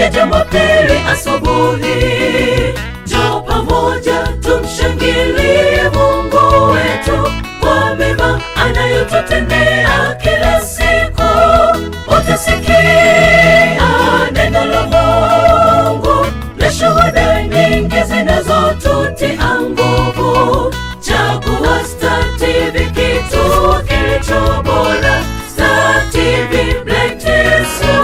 ya Jumapili asubuhi. Njoo pamoja tumshangilie Mungu wetu kwa mema anayotutendea kila siku. Utasikia neno la Mungu na shuhuda nyingi zinazotutia nguvu. Chagua Star TV, kituo kilicho bora. Star TV blesses you.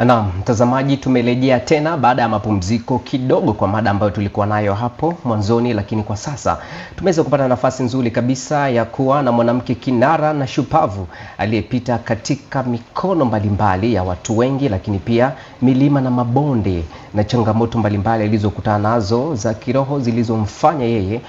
Naam, mtazamaji, tumerejea tena baada ya mapumziko kidogo kwa mada ambayo tulikuwa nayo hapo mwanzoni, lakini kwa sasa tumeweza kupata nafasi nzuri kabisa ya kuwa na mwanamke kinara na shupavu aliyepita katika mikono mbalimbali ya watu wengi, lakini pia milima na mabonde na changamoto mbalimbali alizokutana nazo za kiroho zilizomfanya yeye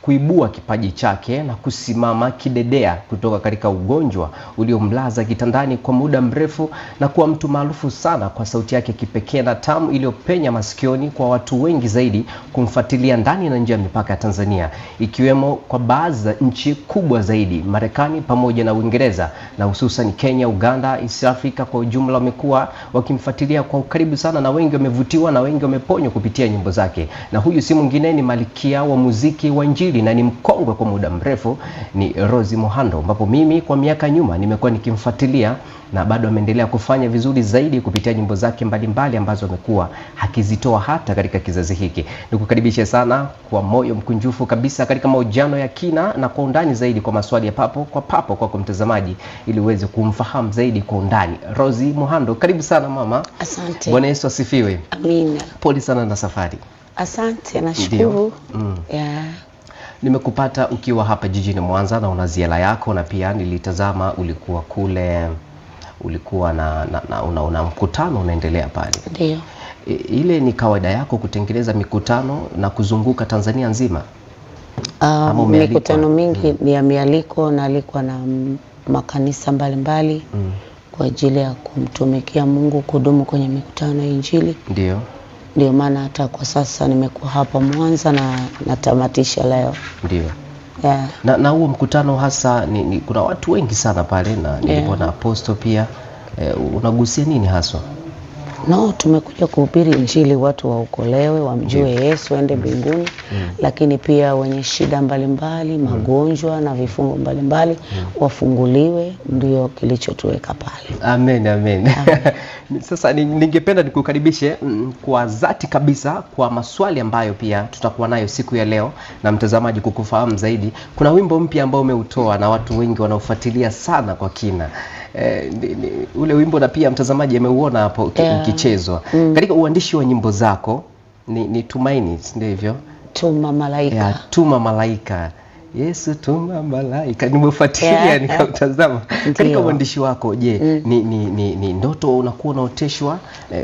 kuibua kipaji chake na kusimama kidedea kutoka katika ugonjwa uliomlaza kitandani kwa muda mrefu, na kuwa mtu maarufu sana kwa sauti yake kipekee na tamu iliyopenya masikioni kwa watu wengi zaidi kumfuatilia ndani na nje ya mipaka ya Tanzania, ikiwemo kwa baadhi za nchi kubwa zaidi, Marekani pamoja na Uingereza, na hususan Kenya, Uganda, East Africa kwa ujumla wamekuwa wakimfuatilia kwa ukaribu sana, na wengi wamevutiwa na wengi wameponywa kupitia nyimbo zake. Na huyu si mwingine ni malkia wa muziki wa Injili na ni mkongwe kwa muda mrefu, ni Rose Muhando, ambapo mimi kwa miaka nyuma nimekuwa nikimfuatilia na bado ameendelea kufanya vizuri zaidi kupitia nyimbo zake mbalimbali ambazo amekuwa akizitoa hata katika kizazi hiki. Nikukaribisha sana kwa moyo mkunjufu kabisa katika mahojiano ya kina na kwa undani zaidi kwa maswali ya papo kwa mtazamaji, ili uweze kumfahamu zaidi kwa undani. Rose Muhando, karibu sana mama. Asante. Bwana Yesu asifiwe. Amina. Pole sana na safari. Asante, nashukuru. Yeah. Nimekupata ukiwa hapa jijini Mwanza na una ziara yako, na pia nilitazama ulikuwa kule, ulikuwa una mkutano unaendelea pale. Ndio. Ile ni kawaida yako kutengeneza mikutano na kuzunguka Tanzania nzima? Mikutano mingi ni ya mialiko, na alikuwa na makanisa mbalimbali kwa ajili ya kumtumikia Mungu, kudumu kwenye mikutano ya Injili. Ndio maana hata kwa sasa nimekuwa hapa Mwanza na natamatisha leo. Ndio. Yeah. Na huo mkutano hasa kuna watu wengi sana pale, na niliona apostle pia. Unagusia nini haswa? No, tumekuja kuhubiri Injili, watu waokolewe, wamjue Yesu, waende mbinguni. Lakini pia wenye shida mbalimbali, magonjwa na vifungo mbalimbali wafunguliwe, ndio kilichotuweka pale. Amen, amen. Sasa ningependa nikukaribishe kwa dhati kabisa kwa maswali ambayo pia tutakuwa nayo siku ya leo, na mtazamaji kukufahamu zaidi. Kuna wimbo mpya ambao umeutoa na watu wengi wanaofuatilia sana kwa kina. Ule wimbo na pia mtazamaji ameuona hapo ukichezwa. Katika uandishi wa nyimbo zako ni Tumaini, ndio hivyo? Tuma malaika. Tuma malaika. Yesu tuma malaika. Nimefuatilia nikautazama. Katika uandishi wako, je, ni ndoto unakuwa unaoteshwa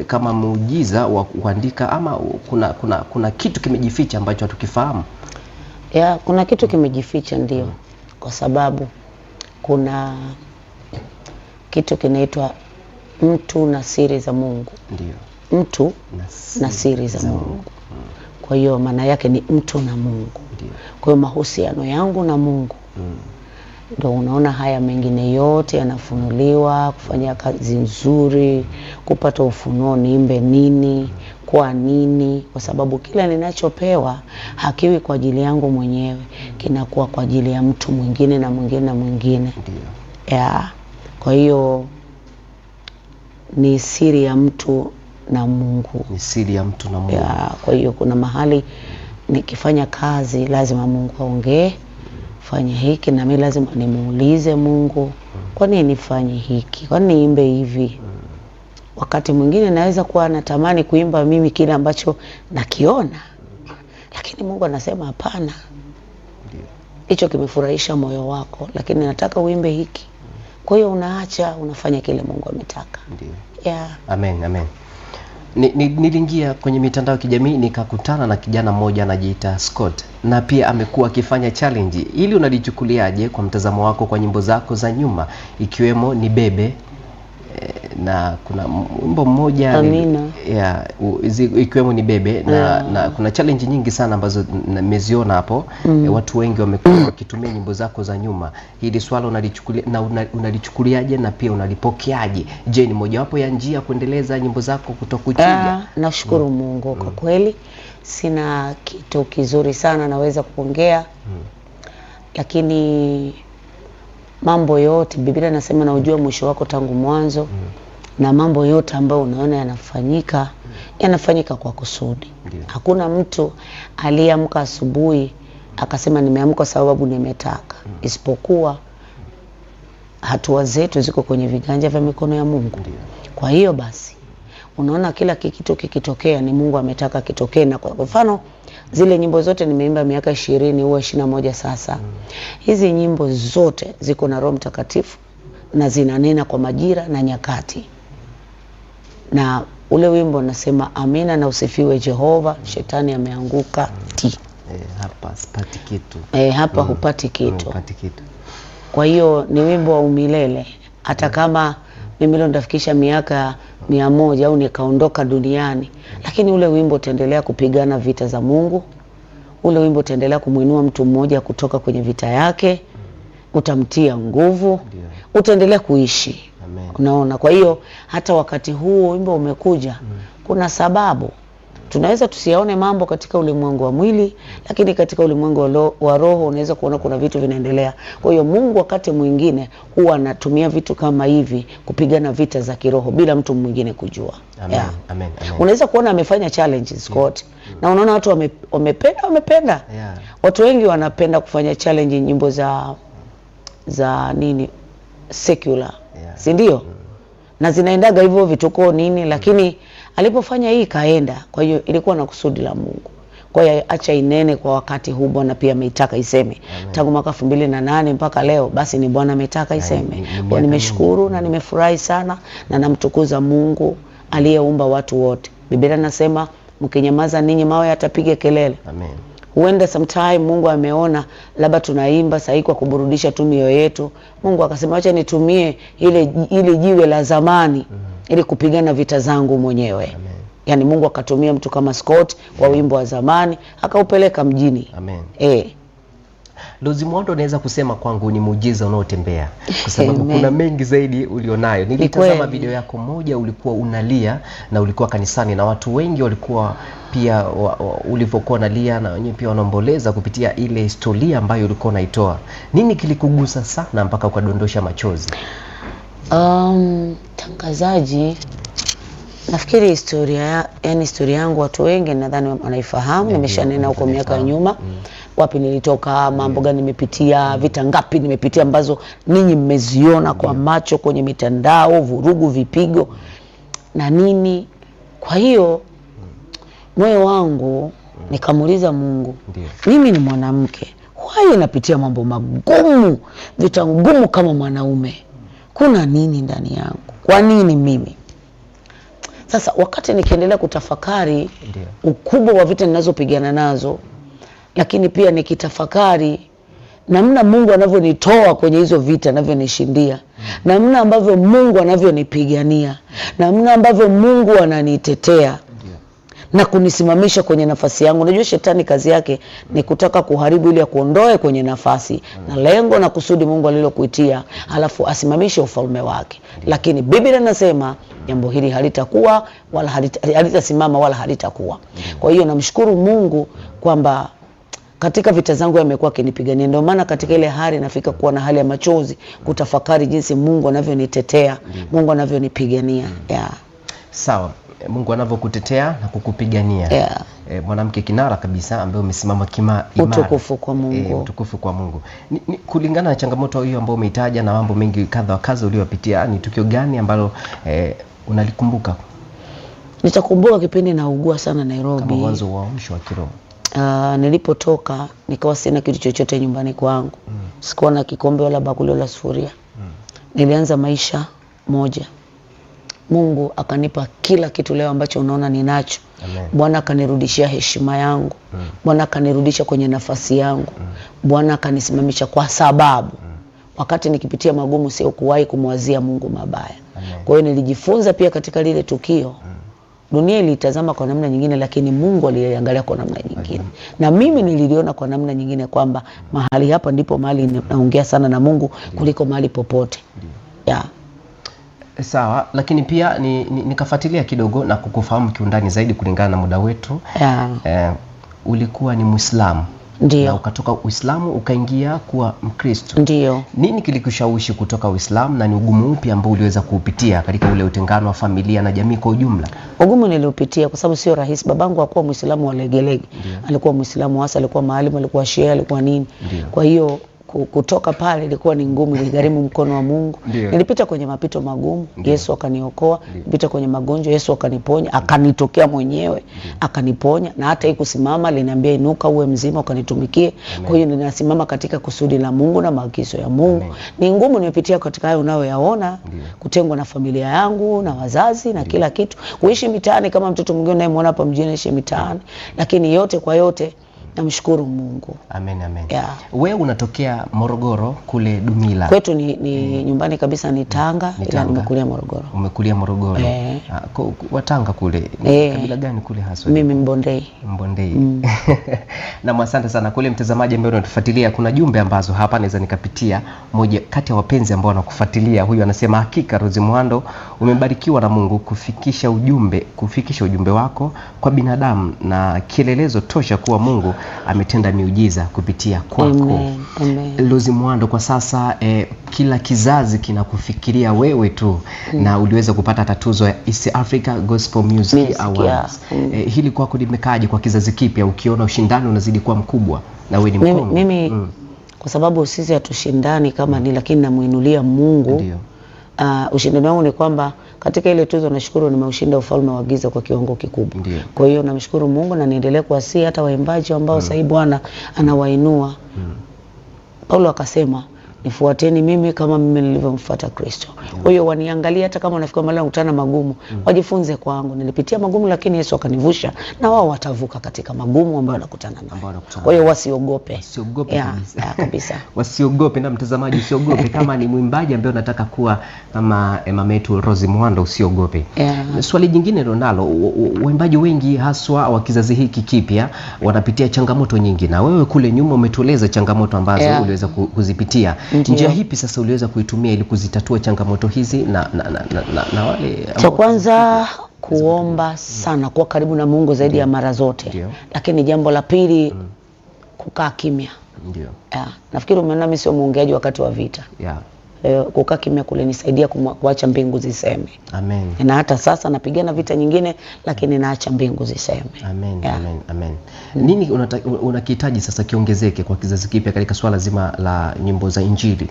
kama muujiza wa kuandika, ama kuna kitu kimejificha ambacho hatukifahamu? Kuna kitu kimejificha, ndio. Kwa sababu kuna kitu kinaitwa mtu na siri za Mungu. Ndio. Mtu na siri za Mungu. Kwa hiyo maana yake ni mtu na Mungu. Ndio. Kwa hiyo mahusiano yangu na Mungu. Ndio unaona haya mengine yote yanafunuliwa, kufanya kazi nzuri, kupata ufunuo niimbe nini, kwa nini, kwa sababu kila ninachopewa hakiwi kwa ajili yangu mwenyewe, kinakuwa kwa ajili ya mtu mwingine na mwingine na mwingine. Ndio. Kwa hiyo ni siri ya mtu na Mungu. Ni siri ya mtu na Mungu. Kwa hiyo kuna mahali nikifanya kazi lazima Mungu aongee, fanya hiki, na mimi lazima nimuulize Mungu, kwa nini nifanye hiki? Kwa nini niimbe hivi? Wakati mwingine naweza kuwa natamani kuimba mimi kile ambacho nakiona, lakini Mungu anasema hapana. Hicho kimefurahisha moyo wako, lakini nataka uimbe hiki. Kwa hiyo unaacha, unafanya kile Mungu ametaka. Ndio. Amen, amen. Niliingia kwenye mitandao ya kijamii nikakutana na kijana mmoja anajiita Scott, na pia amekuwa akifanya challenge. Ili unalichukuliaje kwa mtazamo wako kwa nyimbo zako za nyuma, ikiwemo ni bebe, na kuna wimbo mmoja ikiwemo ni bebe na kuna challenge nyingi sana ambazo nimeziona hapo. Watu wengi wamekuwa wakitumia nyimbo zako za nyuma. Hili swala unalichukuliaje na pia unalipokeaje? Je, ni mojawapo ya njia kuendeleza nyimbo zako kutokuchuja? Nashukuru Mungu kwa kweli. Sina kitu kizuri sana naweza kuongea. Lakini mambo yote Biblia inasema na ujua mwisho wako tangu mwanzo. Na mambo yote ambayo unaona yanafanyika kwa kusudi. Hakuna mtu aliamka asubuhi akasema nimeamka sababu nimetaka. Isipokuwa hatua zetu ziko kwenye viganja vya mikono ya Mungu. Kwa hiyo basi unaona kila kitu kikitokea ni Mungu ametaka kitokee. Na kwa mfano zile nyimbo zote nimeimba miaka 20 au 21 sasa. Hizi nyimbo zote ziko na Roho Mtakatifu na zinanena kwa majira na nyakati. Na ule wimbo nasema amina na usifiwe Jehova, shetani ameanguka hapa sipati kitu. Hapa hupati kitu. Kwa hiyo ni wimbo wa umilele. Hata kama mimi leo ndafikisha miaka 100 au nikaondoka duniani, lakini ule wimbo utaendelea kupigana vita za Mungu. Ule wimbo utaendelea kumuinua mtu mmoja kutoka kwenye vita yake. Utamtia nguvu. Utaendelea kuishi. Amen. Unaona, kwa hiyo hata wakati huu wimbo umekuja, kuna sababu. Tunaweza tusiyaone mambo katika ulimwengu wa mwili, lakini katika ulimwengu wa roho unaweza kuona kuna vitu vinaendelea. Kwa hiyo Mungu wakati mwingine huwa anatumia vitu kama hivi kupigana vita za kiroho bila mtu mwingine kujua. Amen. Amen. Unaweza kuona amefanya challenges Scott. Na unaona watu wamependa. Watu wengi wanapenda kufanya challenge nyimbo za nini secular. Si ndio? Na zinaendaga hivyo vituko nini, lakini alipofanya hii kaenda. Kwa hiyo ilikuwa na kusudi la Mungu. Kwa hiyo acha inene kwa wakati huu, Bwana pia ameitaka iseme. Tangu mwaka 2008 mpaka leo basi ni Bwana ametaka iseme. Kwa nimeshukuru na nimefurahi sana na namtukuza Mungu aliyeumba watu wote. Biblia inasema mkinyamaza ninyi mawe yatapiga kelele. Amen. Huenda sometime Mungu ameona labda tunaimba sahi kwa kuburudisha tu mioyo yetu. Mungu akasema acha nitumie ile jiwe la zamani ili kupigana vita zangu mwenyewe. Amen. Yani Mungu akatumia mtu kama Scott kwa wimbo wa zamani akaupeleka mjini. Amen. Lozi Mwando naweza kusema kwangu ni muujiza unaotembea kwa sababu kuna mengi zaidi ulionayo. Nilitazama video yako moja ulikuwa unalia na ulikuwa kanisani na watu wengi walikuwa pia ulivyokuwa unalia na wenyewe pia wanaomboleza kupitia ile historia ambayo ulikuwa unaitoa. Nini kilikugusa sana mpaka ukadondosha machozi? Tangazaji, nafikiri historia yangu watu wengi nadhani wanaifahamu. Nimeshanena huko miaka ya nyuma. Wapi nilitoka, mambo gani nimepitia, vita ngapi nimepitia ambazo ninyi mmeziona kwa macho kwenye mitandao, vurugu, vipigo na nini. Kwa hiyo moyo wangu nikamuuliza Mungu, mimi ni mwanamke, why napitia mambo magumu, vita ngumu kama mwanaume? Kuna nini ndani yangu? Kwa nini mimi? Sasa wakati nikiendelea kutafakari ukubwa wa vita ninazopigana nazo, lakini pia nikitafakari namna Mungu anavyonitoa kwenye hizo vita, anavyonishindia, namna ambavyo Mungu anavyonipigania, namna ambavyo Mungu ananitetea na kunisimamisha kwenye nafasi yangu. Unajua shetani kazi yake ni kutaka kuharibu ili akuondoe kwenye nafasi na lengo na kusudi Mungu alilokuitia, alafu asimamishe ufalme wake. Lakini Biblia inasema jambo hili halitakuwa wala halitasimama wala halitakuwa. Kwa hiyo namshukuru Mungu kwamba katika vita zangu yamekuwa akinipigania. Ndio maana katika ile hali nafika kuwa na hali ya machozi kutafakari jinsi Mungu anavyonitetea, Mungu anavyonipigania. Sawa. Mungu anavyokutetea na kukupigania. Mwanamke kinara kabisa ambaye umesimama imara. Utukufu kwa Mungu. Utukufu kwa Mungu. Kulingana na changamoto hiyo ambayo umeitaja na mambo mengi kadha wa kadha uliyopitia, ni tukio gani ambalo unalikumbuka? Nitakumbuka kipindi naugua sana Nairobi. Kama mwanzo wa mwisho wa kiroho. Nilipotoka nikawa sina kitu chochote nyumbani kwangu. Sikuwa na kikombe wala bakuli wala sufuria. Nilianza maisha moja. Mungu akanipa kila kitu leo ambacho unaona ninacho. Bwana akanirudishia heshima yangu. Bwana akanirudisha kwenye nafasi yangu. Bwana akanisimamisha kwa sababu wakati nikipitia magumu sio kuwahi kumwazia Mungu mabaya. Kwa hiyo nilijifunza pia katika lile tukio. Dunia ilitazama kwa namna nyingine, lakini Mungu aliangalia kwa namna nyingine. Na mimi nililiona kwa namna nyingine kwamba mahali hapa ndipo mahali naongea sana na Mungu kuliko mahali popote. Yeah. Sawa, lakini pia nikafuatilia kidogo na kukufahamu kiundani zaidi kulingana na muda wetu. Ulikuwa ni Muislamu. Ndio. Na ukatoka Uislamu ukaingia kuwa Mkristo. Ndio. Nini kilikushawishi kutoka Uislamu na ni ugumu upi ambao uliweza kuupitia katika ule utengano wa familia na jamii kwa ujumla? Ugumu niliopitia kwa sababu sio rahisi. Babangu hakuwa Muislamu wa legelege. Alikuwa Muislamu hasa, alikuwa maalimu, alikuwa Shia, alikuwa nini. Ndiyo. Kwa hiyo kutoka pale ilikuwa ni ngumu, iligharimu mkono wa Mungu. Ndiyo. Nilipita kwenye mapito magumu. Ndiyo. Yesu akaniokoa. Nilipita kwenye magonjwa, Yesu akaniponya, akanitokea mwenyewe. Ndiyo. Akaniponya na hata hii kusimama aliniambia inuka uwe mzima ukanitumikie. Kwa hiyo ninasimama katika kusudi la Mungu na maagizo ya Mungu. Amen. Ni ngumu nimepitia katika hayo unayoyaona, kutengwa na familia yangu na wazazi na kila kitu. Kuishi mitaani kama mtoto mwingine unayemwona hapa mjini ishi mitaani, lakini yote kwa yote namshukuru Mungu. Amen, amen. Yeah. Wewe unatokea Morogoro kule Dumila. Kwetu ni nyumbani kabisa ni Tanga, ila nimekulia Morogoro. Umekulia Morogoro. Watanga kule. Kabila gani kule haswa? Mimi Mbondei. Mbondei. Na asante sana kule mtazamaji ambaye unatufuatilia. Kuna jumbe ambazo hapa naweza nikapitia. Moja kati ya wapenzi ambao wanakufuatilia, huyu anasema hakika Rose Muhando umebarikiwa na Mungu kufikisha ujumbe wako kwa binadamu na kielelezo tosha kuwa Mungu ametenda miujiza kupitia kwako. Amen. Rose Muhando, kwa sasa kila kizazi kinakufikiria wewe tu. Na uliweza kupata tuzo ya East Africa Gospel Music Awards. Hili kwako limekaaje kwa kizazi kipya ukiona ushindani unazidi kuwa mkubwa na wewe ni mkongwe? Mimi kwa sababu sisi hatushindani kama ni, lakini namuinulia Mungu. Ndio. Ushindani wangu ni kwamba katika ile tuzo nashukuru nimeushinda ufalme wa giza kwa kiwango kikubwa. Ndiyo. Kwa hiyo namshukuru Mungu na niendelee kuwasihi hata waimbaji ambao sasa Bwana anawainua. Paulo akasema nifuateni mimi kama mimi nilivyomfuata Kristo. Kwa hiyo waniangalie hata kama wanafika mahali wanakutana magumu, wajifunze kwangu. Nilipitia magumu lakini Yesu akanivusha, na wao watavuka katika magumu ambayo wanakutana nayo. Kwa hiyo wasiogope. Wasiogope kabisa. Wasiogope. Na mtazamaji usiogope kama ni mwimbaji ambaye unataka kuwa kama mama yetu Rose Muhando, usiogope. Swali jingine nalo, waimbaji wengi haswa wa kizazi hiki kipya wanapitia changamoto nyingi, na wewe kule nyuma umetueleza changamoto ambazo uliweza kuzipitia. Njia hipi sasa uliweza kuitumia ili kuzitatua changamoto hizi na wale? Cha kwanza kuomba sana, kuwa karibu na Mungu zaidi ya mara zote. Ndiyo. Lakini jambo la pili kukaa kimya. Ndio. Nafikiri umeona mimi sio muongeaji wakati wa vita. Kukaa kimya kule nisaidia kuacha mbingu ziseme. Amen. Na hata sasa napigana vita nyingine lakini naacha mbingu ziseme. Amen. Amen. Nini unakihitaji sasa kiongezeke kwa kizazi kipya katika swala zima la nyimbo za Injili?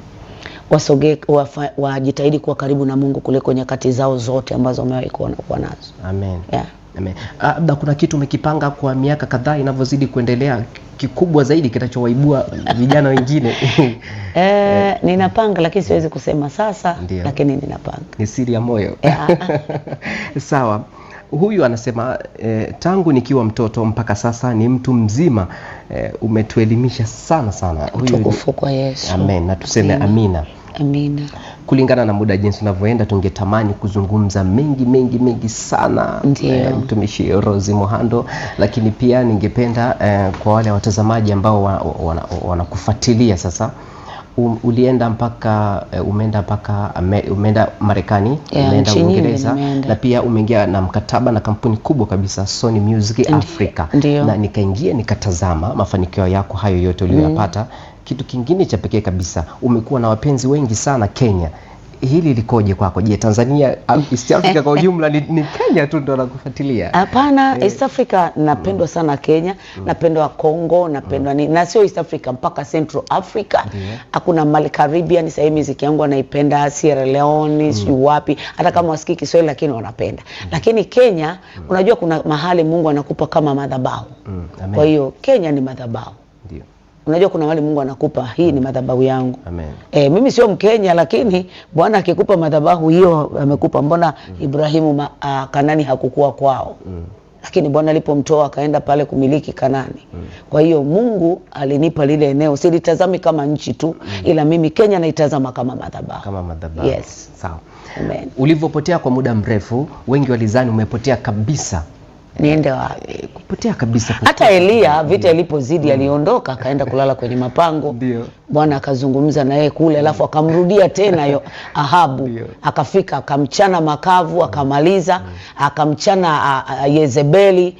Wajitahidi kuwa karibu na Mungu kuliko nyakati zao zote ambazo wamewahi kuwa nazo. Amen. Amen. Labda kuna kitu umekipanga kwa miaka kadhaa inavyozidi kuendelea kikubwa zaidi kitachowaibua vijana wengine? Ninapanga lakini siwezi kusema sasa. Ndiyo. Lakini ninapanga. Ni siri ya moyo. Sawa. Huyu anasema tangu nikiwa mtoto mpaka sasa ni mtu mzima, umetuelimisha sana. Utukufu kwa Yesu. Amen. Na tuseme amina. Amina. Kulingana na muda jinsi unavyoenda, tungetamani kuzungumza mengi sana mtumishi Rose Muhando, lakini pia ningependa kwa wale watazamaji ambao wanakufuatilia sasa, umeenda Marekani, umeenda Uingereza, na pia umeingia na mkataba na kampuni kubwa kabisa Sony Music Africa. Na nikaingia nikatazama mafanikio yako hayo yote uliyoyapata. Kitu kingine cha pekee kabisa, umekuwa na wapenzi wengi sana Kenya. Hili likoje kwako? Je, Tanzania, East Africa kwa ujumla ni Kenya tu ndo nakufuatilia? Hapana, East Africa napendwa sana Kenya, napendwa Congo, napendwa na sio East Africa, mpaka Central Africa. Hakuna Mali Caribbean, sasa hivi muziki yangu wanaipenda, Sierra Leone, sio wapi, hata kama wasikii Kiswahili lakini wanapenda. Lakini Kenya, unajua kuna mahali Mungu anakupa kama madhabahu. Kwa hiyo Kenya ni madhabahu. Ndio. Unajua kuna wale Mungu anakupa, hii ni madhabahu yangu. Amen. Mimi sio Mkenya lakini Bwana akikupa madhabahu hiyo amekupa. Mbona Ibrahimu Kanani hakukua kwao? lakini Bwana alipomtoa akaenda pale kumiliki Kanani. Kwa hiyo Mungu alinipa lile eneo, silitazami kama nchi tu, ila mimi Kenya naitazama kama madhabahu. Kama madhabahu. Yes. Sawa. Amen. Ulivyopotea kwa muda mrefu, wengi walizani umepotea kabisa. Niende wapi? Kupotea kabisa. Hata Elia vita ilipozidi aliondoka akaenda kulala kwenye mapango. Ndio. Bwana akazungumza na yeye kule, alafu akamrudia tena Ahabu. Ndio. Akafika akamchana makavu, akamaliza, akamchana Yezebeli,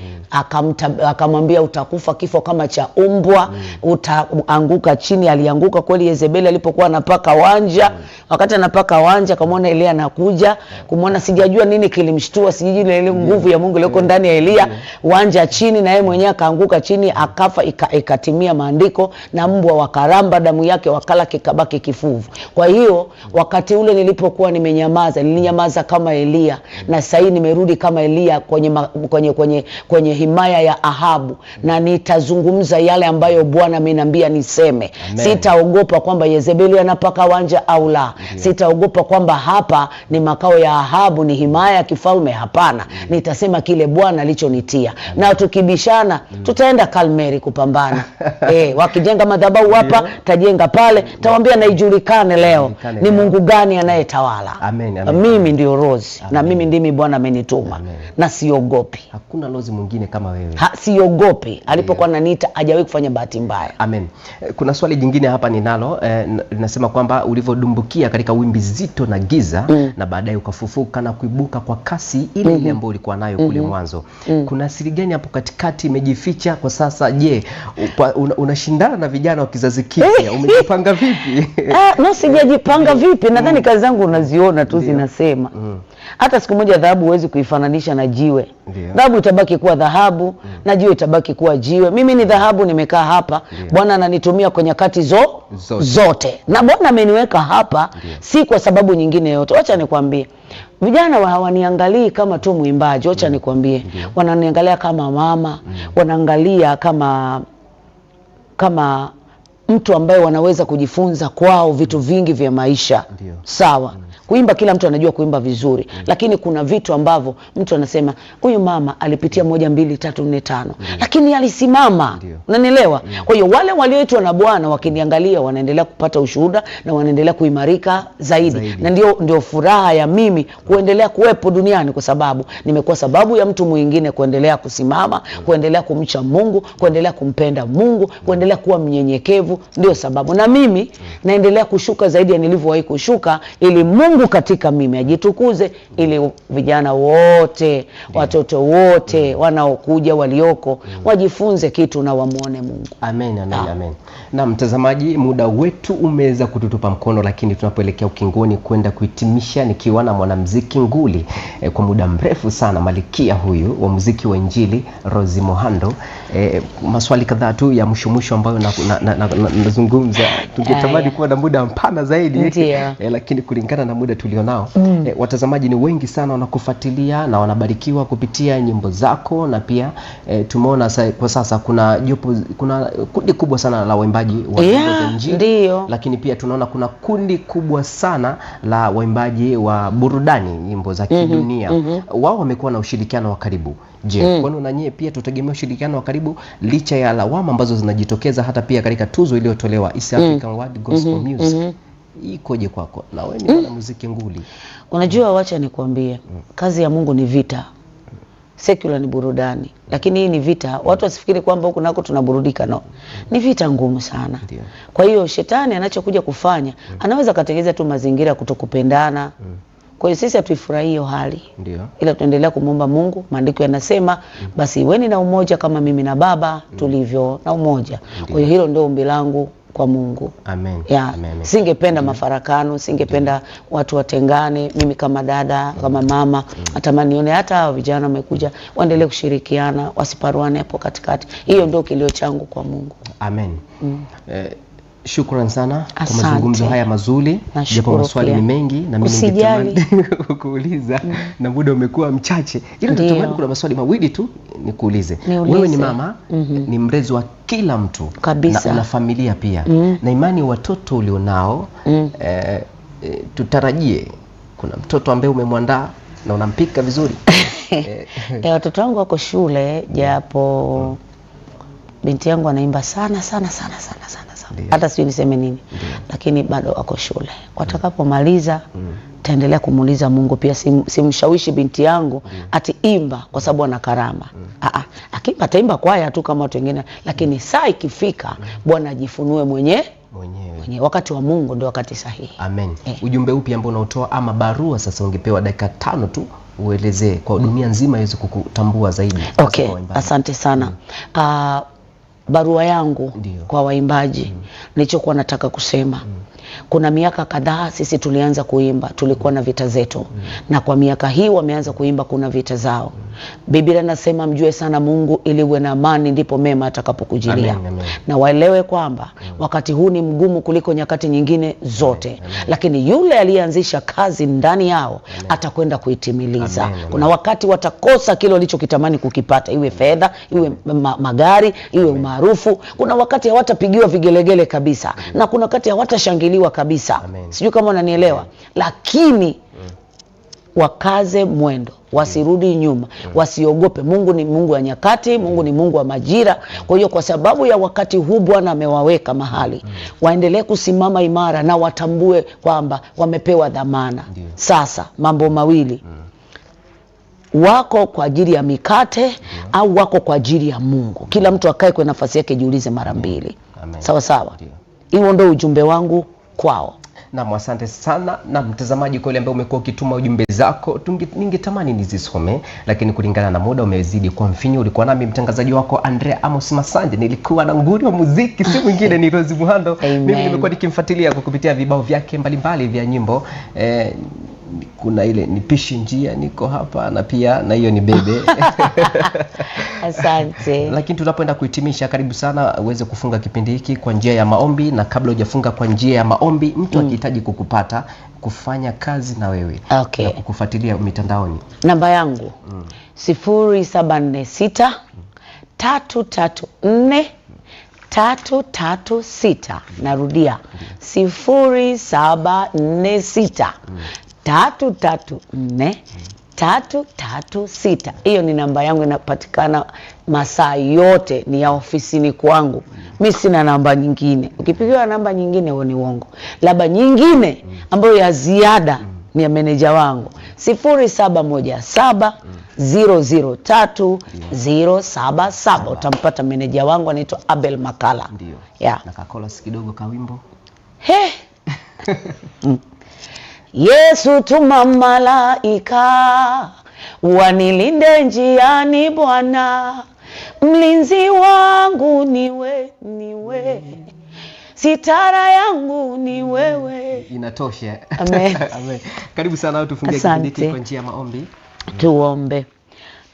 akamwambia utakufa kifo kama cha umbwa, utaanguka chini. Alianguka kweli Yezebeli alipokuwa anapaka wanja. Wakati anapaka wanja akamwona Elia anakuja, kumwona, sijajua nini kilimshtua, sijui ile nguvu ya Mungu iliyoko ndani ya Elia. Wanja chini na yeye mwenyewe akaanguka chini, akafa. Ikatimia maandiko, na mbwa wakaramba damu yake wakala, kikabaki kifuvu. Kwa hiyo wakati ule nilipokuwa nimenyamaza, nilinyamaza kama Elia, na sasa nimerudi kama Elia kwenye himaya ya Ahabu, na nitazungumza yale ambayo Bwana ameniambia niseme. Sitaogopa kwamba Yezebeli anapaka wanja au la. Sitaogopa kwamba hapa ni makao ya Ahabu, ni himaya ya kifalme. Hapana. Nitasema kile Bwana alichonitia. Na tukibishana tutaenda Kalmeri kupambana. Wakijenga madhabahu hapa, tajenga pale, tawaambia na ijulikane leo ni Mungu gani anayetawala. Mimi ndio Rose, na mimi ndimi Bwana amenituma, na siogopi. Hakuna Rose mwingine kama wewe. Siogopi. Alipokuwa ananiita hajawahi kufanya bahati mbaya. Amen. Kuna swali jingine hapa ninalo, linasema kwamba ulivodumbukia katika wimbi zito na giza, na baadaye ukafufuka na kuibuka kwa kasi ile ile ambayo ulikuwa nayo kule mwanzo. Kuna siri gani hapo katikati imejificha kwa sasa? Je, unashindana na vijana wa kizazi kipya? Umejipanga vipi? No, sijajipanga vipi. Nadhani kazi zangu unaziona tu zinasema. Hata siku moja dhahabu huwezi kuifananisha na jiwe. Dhahabu itabaki kuwa dhahabu, na jiwe itabaki kuwa jiwe. Mimi ni dhahabu, nimekaa hapa. Bwana ananitumia kwa nyakati zote. Na Bwana ameniweka hapa si kwa sababu nyingine yote. Acha nikwambie, vijana hawaniangalii kama tu mwimbaji. Acha nikwambie, wananiangalia kama mama, wanaangalia kama mtu ambaye wanaweza kujifunza kwao vitu vingi vya maisha. Sawa. Kuimba, kila mtu anajua kuimba vizuri, lakini kuna vitu ambavyo mtu anasema huyu mama alipitia 1 2 3 4 5, lakini alisimama. Unanielewa? Kwa hiyo wale walioitwa na Bwana wakiniangalia wanaendelea kupata ushuhuda na wanaendelea kuimarika zaidi. Na ndio furaha ya mimi kuendelea kuwepo duniani, kwa sababu nimekuwa sababu ya mtu mwingine kuendelea kusimama, kuendelea kumcha Mungu, kuendelea kumpenda Mungu, kuendelea kuwa mnyenyekevu. Ndio sababu na mimi naendelea kushuka zaidi ya nilivyowahi kushuka, ili Mungu katika mimi ajitukuze, ili vijana wote, watoto wote wanaokuja, walioko, wajifunze kitu na wamuone Mungu. Amen. Na mtazamaji, muda wetu umeweza kututupa mkono, lakini tunapoelekea ukingoni kwenda kuhitimisha, nikiwa na mwanamuziki nguli kwa muda mrefu sana, malikia huyu wa muziki wa Injili, Rose Muhando. Maswali kadhaa tu ya mwisho ambayo nazungumza. Tungetamani kuwa na muda mpana zaidi, lakini kulingana na muda tulionao, watazamaji ni wengi sana wanakufuatilia na wanabarikiwa kupitia nyimbo zako, na pia tumeona kwa sasa kuna kundi kubwa sana la waimbaji wa Injili, lakini pia tunaona kuna kundi kubwa sana la waimbaji wa burudani, nyimbo za kidunia. Wao wamekuwa na ushirikiano wa karibu. Je, kwani na nyie pia tutegemea ushirikiano wa karibu, licha ya lawama ambazo zinajitokeza hata pia katika tuzo iliyotolewa East African World Gospel Music? Ikoje kwako? Na wewe ni mwanamuziki nguli. Unajua, wacha nikwambie, kazi ya Mungu ni vita. Secular ni burudani, lakini hii ni vita. Watu wasifikiri kwamba huko nako tunaburudika, no. Ni vita ngumu sana. Kwa hiyo shetani anachokuja kufanya, anaweza katengeneza tu mazingira ya kutokupendana. Kwa hiyo sisi hatuifurahii hiyo hali. Ila tuendelea kumwomba Mungu. Maandiko yanasema basi iweni na umoja kama mimi na Baba tulivyo na umoja. Kwa hiyo hilo ndio ombi langu kwa Mungu. Amen. Singependa mafarakano, singependa watu watengane. Mimi kama dada, kama mama, natamani nione hata vijana wamekuja waendelee kushirikiana, wasiparuane hapo katikati. Hiyo ndio kilio changu kwa Mungu. Amen. Shukrani sana kwa mazungumzo haya mazuri. Japo maswali ni mengi na mimi ningetamani kuuliza, na muda umekuwa mchache, ila natamani kuna maswali mawili tu nikuulize. Wewe ni mama, ni mlezi wa kila mtu kabisa, na una familia pia, na imani watoto ulionao, tutarajie kuna mtoto ambaye umemwandaa na unampika vizuri? Watoto wangu wako shule, japo binti yangu anaimba sana. Hata sijui niseme nini. Lakini bado wako shule. Watakapomaliza taendelea kumuuliza Mungu. Pia simshawishi binti yangu ati imba kwa sababu ana karama. Akiimba ataimba kwaya tu kama watu wengine, lakini saa ikifika Bwana ajifunue mwenyewe. Wakati wa Mungu ndio wakati sahihi. Amen. Ujumbe upi ambao unaotoa ama barua sasa ungepewa dakika 5 tu uelezee kwa dunia nzima iweze kukutambua zaidi? Okay, asante sana. Barua yangu kwa waimbaji nilichokuwa nataka kusema, kuna miaka kadhaa sisi tulianza kuimba, tulikuwa na vita zetu, na kwa miaka hii wameanza kuimba kuna vita zao. Biblia inasema mjue sana Mungu ili uwe na amani ndipo mema atakapokujilia. Na waelewe kwamba wakati huu ni mgumu kuliko nyakati nyingine zote. Lakini yule aliyeanzisha kazi ndani yao atakwenda kuitimiliza. Kuna wakati watakosa kile walichokitamani kukipata, iwe fedha, iwe magari, iwe umaarufu. Kuna wakati hawatapigiwa vigelegele kabisa, na kuna wakati hawatashangiliwa kabisa. Sijui kama unanielewa. Lakini wakaze mwendo, wasirudi nyuma, wasiogope. Mungu ni Mungu wa nyakati, Mungu ni Mungu wa majira. Kwa hiyo kwa sababu ya wakati huu Bwana amewaweka mahali, waendelee kusimama imara na watambue kwamba wamepewa dhamana. Sasa mambo mawili, wako kwa ajili ya mikate au wako kwa ajili ya Mungu. Kila mtu akae kwa nafasi yake, jiulize mara mbili. Sawa sawa. Hiyo ndio ujumbe wangu kwao. Na asante sana. Na mtazamaji, kwa yule ambaye umekuwa ukituma ujumbe zako, ningetamani nizisome, lakini kulingana na muda umezidi kwa mfinyo. Ulikuwa nami mtangazaji wako Andrea Amos Masanje, nilikuwa na nguri wa muziki si mwingine ni Rose Muhando. Mimi nimekuwa nikimfuatilia kwa kupitia vibao vyake mbalimbali vya nyimbo. Kuna ile nipishi njia, niko hapa, na pia na hiyo ni bebe. Asante. Lakini tunapoenda kuhitimisha, karibu sana uweze kufunga kipindi hiki kwa njia ya maombi. Na kabla hujafunga kwa njia ya maombi, mtu akihitaji kukupata, kufanya kazi na wewe, na kukufuatilia mitandaoni, namba yangu 0746 334 336. Narudia 0746 334 336. Hiyo ni namba yangu, inapatikana masaa yote, ni ya ofisini kwangu. Mimi sina namba nyingine. Ukipigiwa namba nyingine huo ni uongo. Labda nyingine ambayo ya ziada ni ya meneja wangu 0717 003 077. Utampata meneja wangu, anaitwa Abel Makala. Ndio. Na kakola kidogo ka wimbo. Yesu tuma malaika wanilinde njiani Bwana, mlinzi wangu niwe, sitara yangu ni wewe. Inatosha. Amen. Amen. Karibu sana, tufungie kipindi kwa njia ya maombi. Tuombe.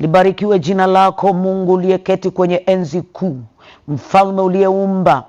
Libarikiwe jina lako Mungu uliyeketi kwenye enzi kuu, mfalme uliyeumba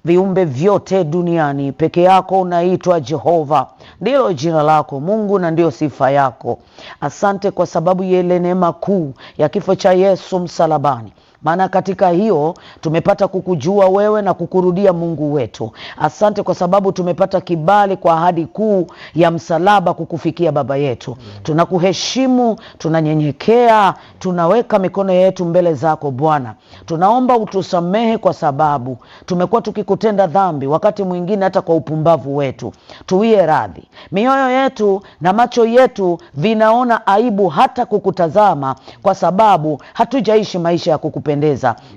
viumbe vyote duniani. Peke yako unaitwa Jehova, ndilo jina lako Mungu na ndio sifa yako. Asante kwa sababu ya ile neema kuu ya kifo cha Yesu msalabani, maana katika hiyo tumepata kukujua wewe na kukurudia Mungu wetu. Asante kwa sababu tumepata kibali kwa ahadi kuu ya msalaba kukufikia Baba yetu. Tunakuheshimu, tunanyenyekea, tunaweka mikono yetu mbele zako Bwana. Tunaomba utusamehe kwa sababu tumekuwa tukikutenda dhambi, wakati mwingine hata kwa upumbavu wetu. Tuwie radhi. Mioyo yetu na macho yetu vinaona aibu hata kukutazama, kwa sababu hatujaishi maisha ya kukupendeza.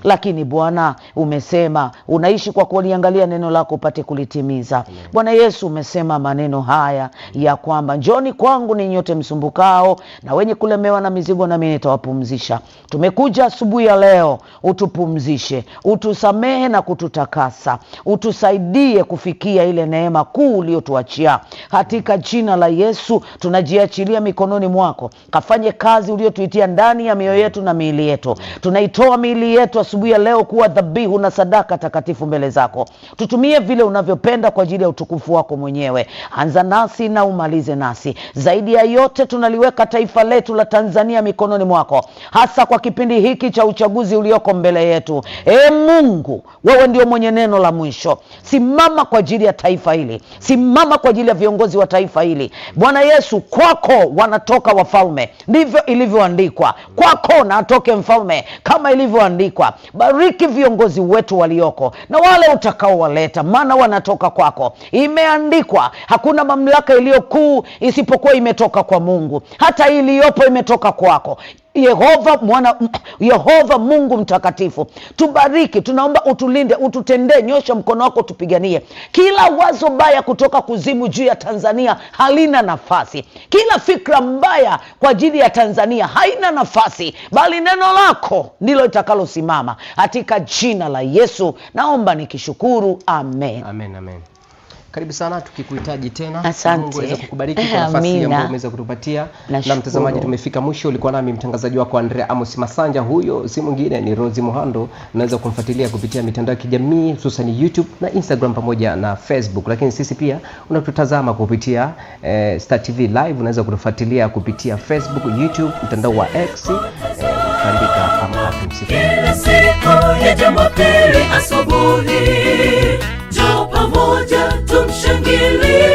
Lakini Bwana umesema unaishi kwa kuliangalia neno lako upate kulitimiza. Bwana Yesu umesema maneno haya ya kwamba njoni kwangu ni nyote msumbukao na wenye kulemewa na mizigo, na mimi nitawapumzisha. Tumekuja asubuhi ya leo, utupumzishe, utusamehe na kututakasa, utusaidie kufikia ile neema kuu uliyotuachia. Katika jina la Yesu tunajiachilia mikononi mwako, kafanye kazi uliyotuitia ndani ya mioyo yetu na miili yetu. Tunaitoa miili yetu asubuhi ya leo kuwa dhabihu na sadaka takatifu mbele zako. Tutumie vile unavyopenda kwa ajili ya utukufu wako mwenyewe. Anza nasi na umalize nasi. Zaidi ya yote tunaliweka taifa letu la Tanzania mikononi mwako, hasa kwa kipindi hiki cha uchaguzi ulioko mbele yetu. Mungu, wewe ndio mwenye neno la mwisho. Simama kwa ajili ya taifa hili. Simama kwa ajili ya viongozi wa taifa hili. Bwana Yesu, kwako wanatoka wafalme, ndivyo ilivyoandikwa. Kwako na atoke mfalme kama ilivyoandikwa. Bariki viongozi wetu walioko na wale utakaowaleta, maana wanatoka kwako. Imeandikwa, hakuna mamlaka iliyo kuu isipokuwa imetoka kwa Mungu. Hata iliyopo imetoka kwako. Yehova Mungu mtakatifu, tubariki. Tunaomba utulinde, ututendee, nyosha mkono wako tupiganie. Kila wazo baya kutoka kuzimu juu ya Tanzania halina nafasi. Kila fikra mbaya kwa ajili ya Tanzania haina nafasi, bali neno lako ndilo litakalosimama. Katika jina la Yesu naomba nikishukuru, amen. Amen, amen. Karibu sana, tukikuhitaji tena. Asante. Mungu aweze kukubariki kwa nafasi ambayo umeweza kutupatia. Na mtazamaji, tumefika mwisho. Ulikuwa nami mtangazaji wako Andrea Amos Masanja. Huyo si mwingine ni Rozi Muhando. Unaweza kumfuatilia kupitia mitandao ya kijamii hususan YouTube na Instagram pamoja na Facebook. Lakini sisi pia unatutazama kupitia Star TV Live. Unaweza kutufuatilia kupitia Facebook, YouTube, mtandao wa X. Andika Amka Tumsifu. Kila siku ya Jumapili asubuhi, njoo pamoja tumshangilie.